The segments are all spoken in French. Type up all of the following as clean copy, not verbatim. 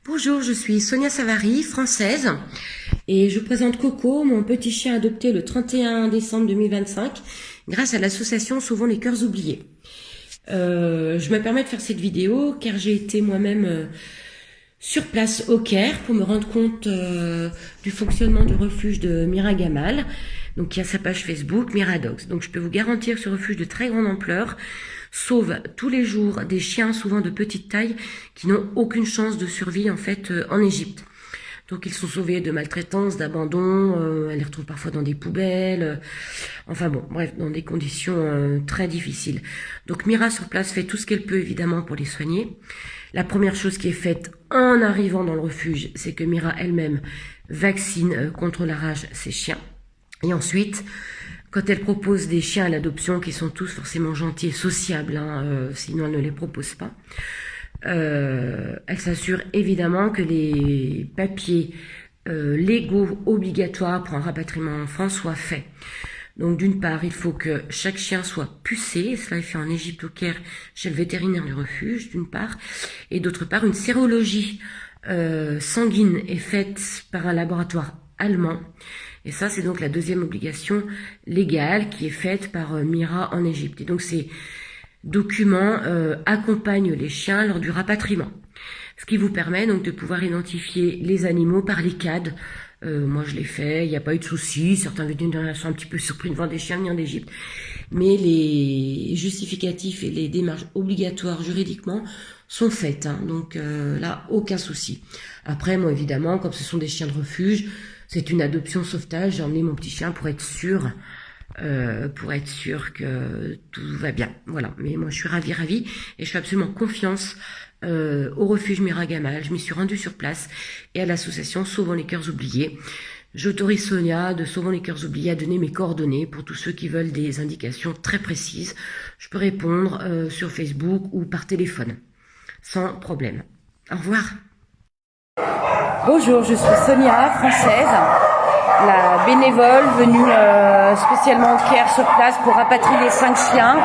Bonjour, je suis Sonia Savary, française, et je présente Coco, mon petit chien adopté le 31 décembre 2025, grâce à l'association Sauvons les cœurs oubliés. Je me permets de faire cette vidéo car j'ai été moi-même sur place au Caire pour me rendre compte du fonctionnement du refuge de Mira Gamal. Donc il y a sa page Facebook, Mira Dogs. Donc je peux vous garantir ce refuge de très grande ampleur sauve tous les jours des chiens souvent de petite taille qui n'ont aucune chance de survie en fait en Égypte. Donc ils sont sauvés de maltraitance, d'abandon, elle les retrouve parfois dans des poubelles, enfin bon, bref, dans des conditions très difficiles. Donc Mira sur place fait tout ce qu'elle peut évidemment pour les soigner. La première chose qui est faite en arrivant dans le refuge, c'est que Mira elle-même vaccine contre la rage ses chiens. Et ensuite, quand elle propose des chiens à l'adoption, qui sont tous forcément gentils et sociables, sinon elle ne les propose pas, elle s'assure évidemment que les papiers légaux obligatoires pour un rapatriement en France soient faits. Donc d'une part, il faut que chaque chien soit pucé, et cela est fait en Égypte au Caire chez le vétérinaire du refuge, d'une part, et d'autre part, une sérologie sanguine est faite par un laboratoire allemand. Et ça, c'est donc la deuxième obligation légale qui est faite par Mira en Égypte. Et donc ces documents accompagnent les chiens lors du rapatriement. Ce qui vous permet donc de pouvoir identifier les animaux par l'ICAD. Moi, je l'ai fait, il n'y a pas eu de soucis. Certains vétérinaires sont un petit peu surpris de voir des chiens venir d'Égypte. Mais les justificatifs et les démarches obligatoires juridiquement sont faites. Donc là, aucun souci. Après, moi, évidemment, comme ce sont des chiens de refuge, c'est une adoption sauvetage. J'ai emmené mon petit chien pour être sûr que tout va bien. Voilà. Mais moi, je suis ravie et je fais absolument confiance au refuge Mira Gamal. Je m'y suis rendue sur place et à l'association Sauvons les cœurs oubliés. J'autorise Sonia de Sauvons les cœurs oubliés à donner mes coordonnées pour tous ceux qui veulent des indications très précises. Je peux répondre sur Facebook ou par téléphone, sans problème. Au revoir. Bonjour, je suis Sonia, française, la bénévole venue spécialement au Caire sur place pour rapatrier 5 chiens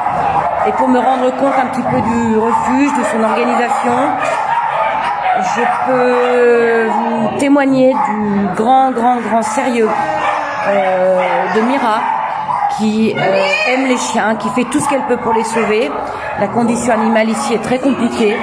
et pour me rendre compte un petit peu du refuge, de son organisation. Je peux vous témoigner du grand sérieux de Mira qui aime les chiens, qui fait tout ce qu'elle peut pour les sauver. La condition animale ici est très compliquée.